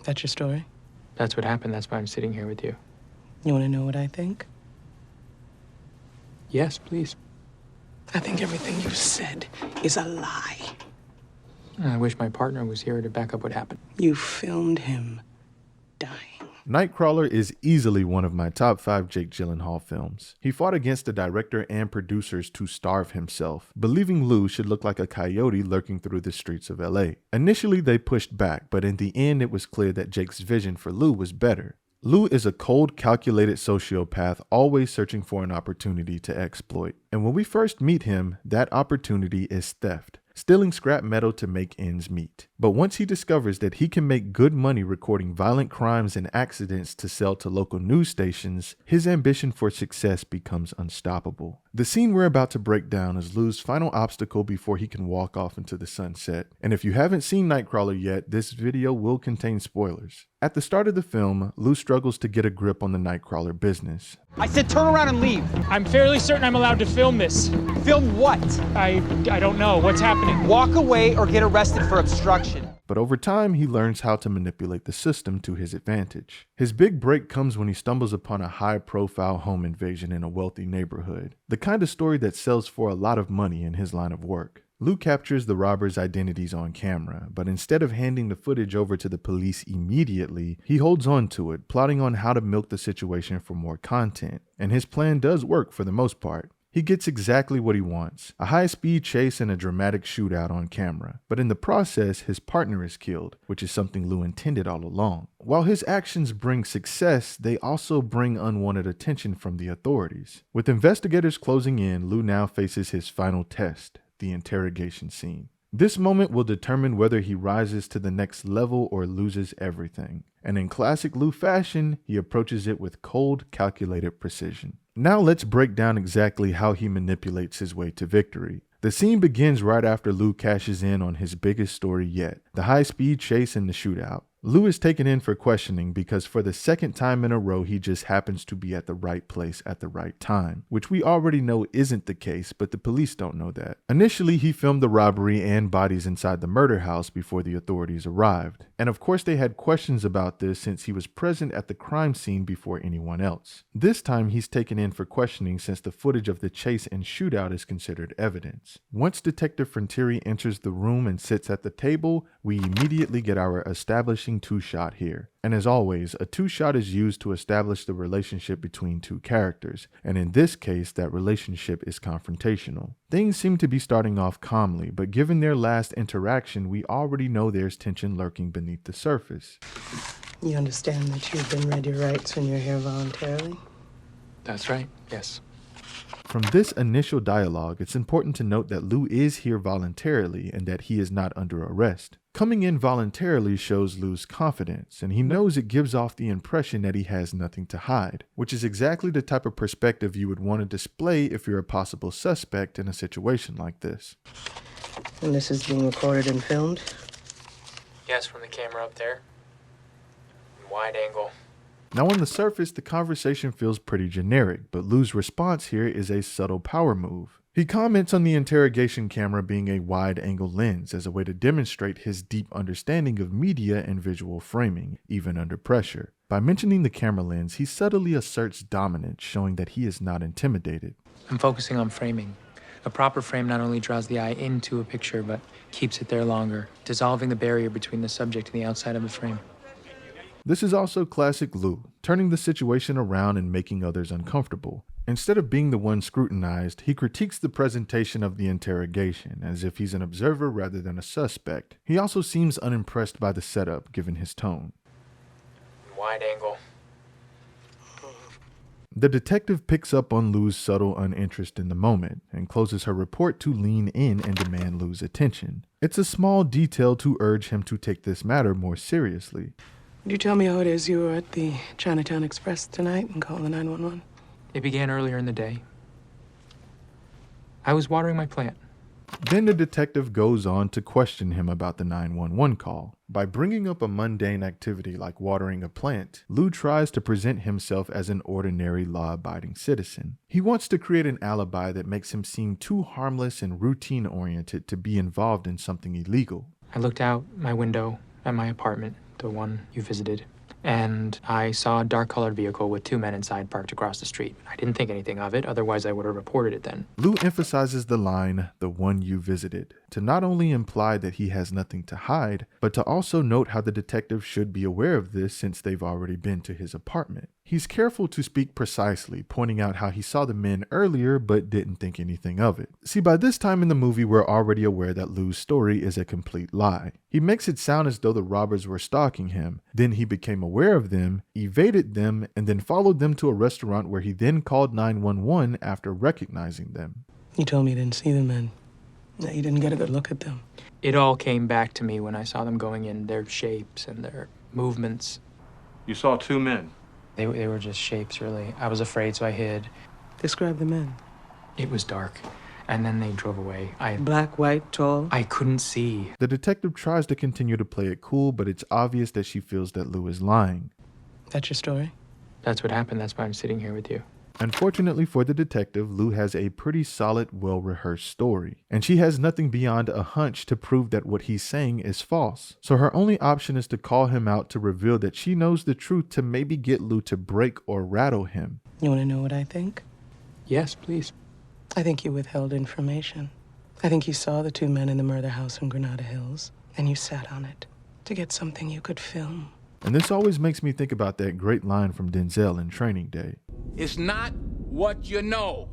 That's your story? That's what happened. That's why I'm sitting here with you. You want to know what I think? Yes, please. I think everything you said is a lie. I wish my partner was here to back up what happened. You filmed him dying. Nightcrawler is easily one of my top 5 Jake Gyllenhaal films. He fought against the director and producers to starve himself, believing Lou should look like a coyote lurking through the streets of LA. Initially they pushed back, but in the end it was clear that Jake's vision for Lou was better. Lou is a cold, calculated sociopath always searching for an opportunity to exploit. And when we first meet him, that opportunity is theft. Stealing scrap metal to make ends meet. But once he discovers that he can make good money recording violent crimes and accidents to sell to local news stations, his ambition for success becomes unstoppable. The scene we're about to break down is Lou's final obstacle before he can walk off into the sunset. And if you haven't seen Nightcrawler yet, this video will contain spoilers. At the start of the film, Lou struggles to get a grip on the Nightcrawler business. I said turn around and leave. I'm fairly certain I'm allowed to film this. Film what? I don't know. What's happening? Walk away or get arrested for obstruction. But over time, he learns how to manipulate the system to his advantage. His big break comes when he stumbles upon a high-profile home invasion in a wealthy neighborhood, the kind of story that sells for a lot of money in his line of work. Lou captures the robbers' identities on camera, but instead of handing the footage over to the police immediately, he holds on to it, plotting on how to milk the situation for more content. And his plan does work for the most part. He gets exactly what he wants, a high-speed chase and a dramatic shootout on camera. But in the process, his partner is killed, which is something Lou intended all along. While his actions bring success, they also bring unwanted attention from the authorities. With investigators closing in, Lou now faces his final test, the interrogation scene. This moment will determine whether he rises to the next level or loses everything. And in classic Lou fashion, he approaches it with cold, calculated precision. Now let's break down exactly how he manipulates his way to victory. The scene begins right after Lou cashes in on his biggest story yet, the high-speed chase and the shootout. Lou is taken in for questioning because for the second time in a row he just happens to be at the right place at the right time, which we already know isn't the case, but the police don't know that. Initially he filmed the robbery and bodies inside the murder house before the authorities arrived, and of course they had questions about this since he was present at the crime scene before anyone else. This time he's taken in for questioning since the footage of the chase and shootout is considered evidence. Once Detective Frontieri enters the room and sits at the table, we immediately get our establishing two-shot here. And as always, a two-shot is used to establish the relationship between two characters, and in this case, that relationship is confrontational. Things seem to be starting off calmly, but given their last interaction, we already know there's tension lurking beneath the surface. You understand that you've been read your rights when you're here voluntarily? That's right, yes. From this initial dialogue, it's important to note that Lou is here voluntarily and that he is not under arrest. Coming in voluntarily shows Lou's confidence, and he knows it gives off the impression that he has nothing to hide, which is exactly the type of perspective you would want to display if you're a possible suspect in a situation like this. And this is being recorded and filmed? Yes, from the camera up there. Wide angle. Now on the surface, the conversation feels pretty generic, but Lou's response here is a subtle power move. He comments on the interrogation camera being a wide-angle lens as a way to demonstrate his deep understanding of media and visual framing, even under pressure. By mentioning the camera lens, he subtly asserts dominance, showing that he is not intimidated. I'm focusing on framing. A proper frame not only draws the eye into a picture, but keeps it there longer, dissolving the barrier between the subject and the outside of the frame. This is also classic Lou, turning the situation around and making others uncomfortable. Instead of being the one scrutinized, he critiques the presentation of the interrogation, as if he's an observer rather than a suspect. He also seems unimpressed by the setup, given his tone. Wide angle. The detective picks up on Lou's subtle uninterest in the moment, and closes her report to lean in and demand Lou's attention. It's a small detail to urge him to take this matter more seriously. Would you tell me how it is you were at the Chinatown Express tonight and call the 911? It began earlier in the day. I was watering my plant. Then the detective goes on to question him about the 911 call. By bringing up a mundane activity like watering a plant, Lou tries to present himself as an ordinary law-abiding citizen. He wants to create an alibi that makes him seem too harmless and routine-oriented to be involved in something illegal. I looked out my window at my apartment, the one you visited. And I saw a dark-colored vehicle with 2 men inside parked across the street. I didn't think anything of it, otherwise I would have reported it then. Lou emphasizes the line, the one you visited, to not only imply that he has nothing to hide, but to also note how the detective should be aware of this since they've already been to his apartment. He's careful to speak precisely, pointing out how he saw the men earlier but didn't think anything of it. See, by this time in the movie, we're already aware that Lou's story is a complete lie. He makes it sound as though the robbers were stalking him, then he became aware of them, evaded them, and then followed them to a restaurant where he then called 911 after recognizing them. You told me you didn't see the men. That you didn't get a good look at them. It all came back to me when I saw them going in, their shapes and their movements. You saw 2 men. They were just shapes, really. I was afraid, so I hid. Describe the men. It was dark, and then they drove away. Black, white, tall. I couldn't see. The detective tries to continue to play it cool, but it's obvious that she feels that Lou is lying. That's your story? That's what happened. That's why I'm sitting here with you. Unfortunately for the detective, Lou has a pretty solid, well-rehearsed story, and she has nothing beyond a hunch to prove that what he's saying is false. So her only option is to call him out to reveal that she knows the truth to maybe get Lou to break or rattle him. You want to know what I think? Yes, please. I think you withheld information. I think you saw the 2 men in the murder house in Granada Hills, and you sat on it to get something you could film. And this always makes me think about that great line from Denzel in Training Day. It's not what you know,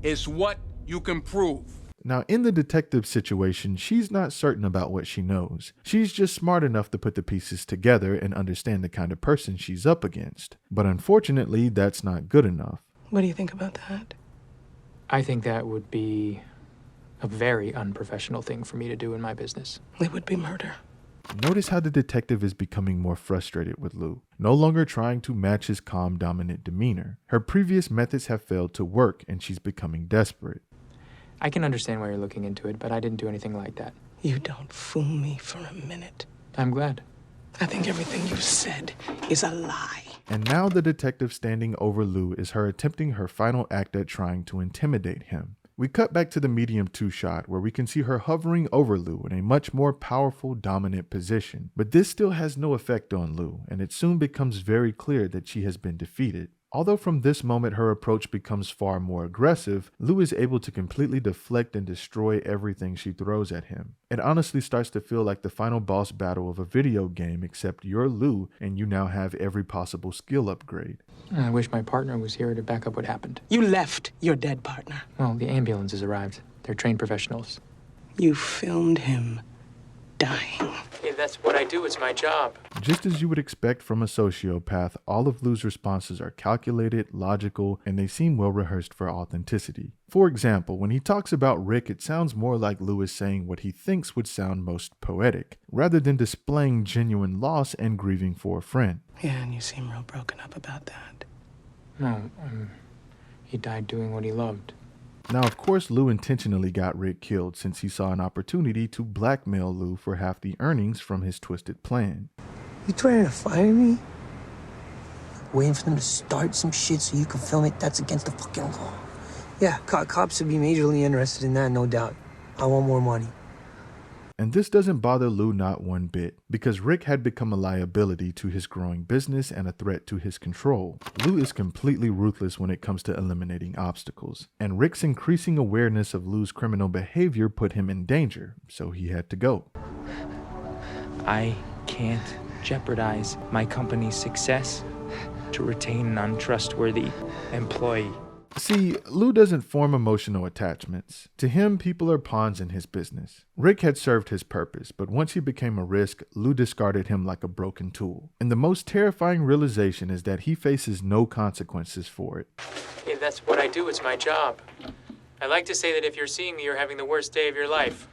it's what you can prove. Now, in the detective situation, she's not certain about what she knows. She's just smart enough to put the pieces together and understand the kind of person she's up against. But unfortunately, that's not good enough. What do you think about that? I think that would be a very unprofessional thing for me to do in my business. It would be murder. Notice how the detective is becoming more frustrated with Lou, no longer trying to match his calm, dominant demeanor. Her previous methods have failed to work, and she's becoming desperate. I can understand why you're looking into it, but I didn't do anything like that. You don't fool me for a minute. I'm glad. I think everything you said is a lie. And now the detective standing over Lou is her attempting her final act at trying to intimidate him. We cut back to the medium 2 shot where we can see her hovering over Lou in a much more powerful, dominant position. But this still has no effect on Lou, and it soon becomes very clear that she has been defeated. Although from this moment her approach becomes far more aggressive, Lou is able to completely deflect and destroy everything she throws at him. It honestly starts to feel like the final boss battle of a video game, except you're Lou and you now have every possible skill upgrade. I wish my partner was here to back up what happened. You left your dead partner. Well, the ambulance has arrived. They're trained professionals. You filmed him dying. Hey, that's what I do. It's my job. Just as you would expect from a sociopath, all of Lou's responses are calculated, logical, and they seem well rehearsed for authenticity. For example, when he talks about Rick, it sounds more like Lou is saying what he thinks would sound most poetic, rather than displaying genuine loss and grieving for a friend. Yeah, and you seem real broken up about that. No, he died doing what he loved. Now, of course, Lou intentionally got Rick killed since he saw an opportunity to blackmail Lou for half the earnings from his twisted plan. You trying to fire me? Waiting for them to start some shit so you can film it? That's against the fucking law. Yeah, cops would be majorly interested in that, no doubt. I want more money. And this doesn't bother Lou not one bit, because Rick had become a liability to his growing business and a threat to his control. Lou is completely ruthless when it comes to eliminating obstacles, and Rick's increasing awareness of Lou's criminal behavior put him in danger, so he had to go. I can't jeopardize my company's success to retain an untrustworthy employee. See, Lou doesn't form emotional attachments. To him, people are pawns in his business. Rick had served his purpose, but once he became a risk, Lou discarded him like a broken tool. And the most terrifying realization is that he faces no consequences for it. Hey, that's what I do. It's my job. I like to say that if you're seeing me, you're having the worst day of your life.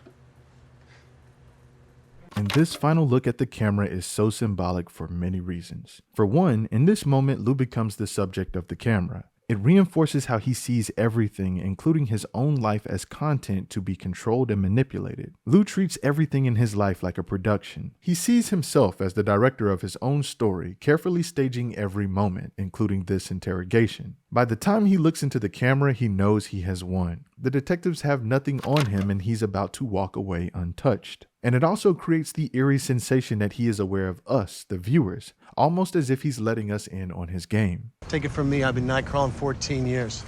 And this final look at the camera is so symbolic for many reasons. For one, in this moment, Lou becomes the subject of the camera. It reinforces how he sees everything, including his own life, as content to be controlled and manipulated. Lou treats everything in his life like a production. He sees himself as the director of his own story, carefully staging every moment, including this interrogation. By the time he looks into the camera, he knows he has won. The detectives have nothing on him and he's about to walk away untouched. And it also creates the eerie sensation that he is aware of us, the viewers, almost as if he's letting us in on his game. Take it from me, I've been Nightcrawling 14 years.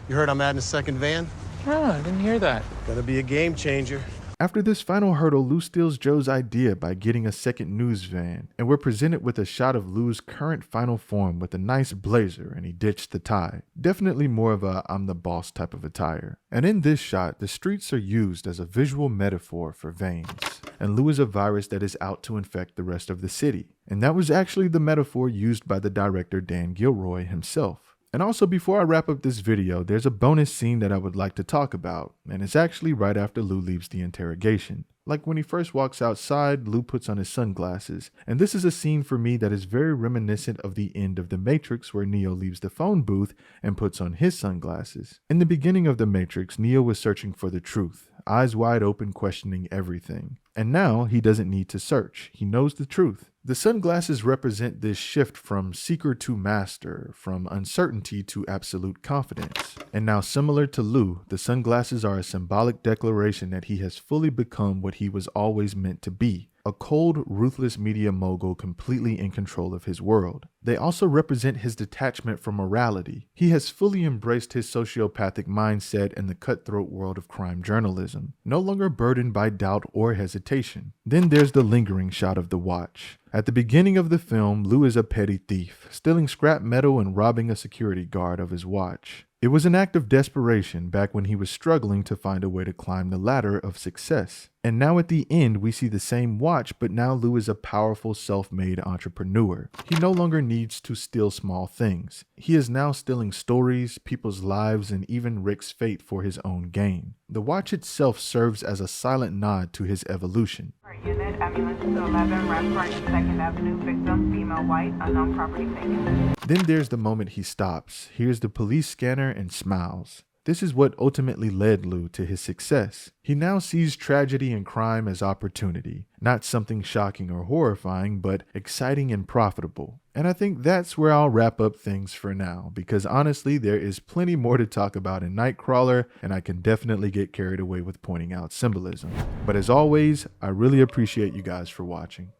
You heard I'm adding a second van? Oh, I didn't hear that. Gonna be a game changer. After this final hurdle, Lou steals Joe's idea by getting a second news van, and we're presented with a shot of Lou's current final form with a nice blazer, and he ditched the tie. Definitely more of a I'm the boss type of attire. And in this shot, the streets are used as a visual metaphor for veins, and Lou is a virus that is out to infect the rest of the city. And that was actually the metaphor used by the director Dan Gilroy himself. And also, before I wrap up this video, there's a bonus scene that I would like to talk about, and it's actually right after Lou leaves the interrogation. Like when he first walks outside, Lou puts on his sunglasses, and this is a scene for me that is very reminiscent of the end of The Matrix, where Neo leaves the phone booth and puts on his sunglasses. In the beginning of The Matrix, Neo was searching for the truth, eyes wide open, questioning everything. And now he doesn't need to search, he knows the truth. The sunglasses represent this shift from seeker to master, from uncertainty to absolute confidence. And now, similar to Lou, the sunglasses are a symbolic declaration that he has fully become what he was always meant to be. A cold, ruthless media mogul completely in control of his world. They also represent his detachment from morality. He has fully embraced his sociopathic mindset in the cutthroat world of crime journalism, no longer burdened by doubt or hesitation. Then there's the lingering shot of the watch. At the beginning of the film, Lou is a petty thief, stealing scrap metal and robbing a security guard of his watch. It was an act of desperation back when he was struggling to find a way to climb the ladder of success. And now at the end, we see the same watch, but now Lou is a powerful self-made entrepreneur. He no longer needs to steal small things. He is now stealing stories, people's lives, and even Rick's fate for his own gain. The watch itself serves as a silent nod to his evolution. Unit, ambulance 211, Rampart, 2nd Avenue, victim, female, white, unknown property taken. Then there's the moment he stops, hears the police scanner, and smiles. This is what ultimately led Lou to his success. He now sees tragedy and crime as opportunity, not something shocking or horrifying, but exciting and profitable. And I think that's where I'll wrap up things for now, because honestly, there is plenty more to talk about in Nightcrawler, and I can definitely get carried away with pointing out symbolism. But as always, I really appreciate you guys for watching.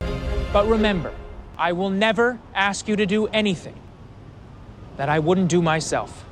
But remember, I will never ask you to do anything that I wouldn't do myself.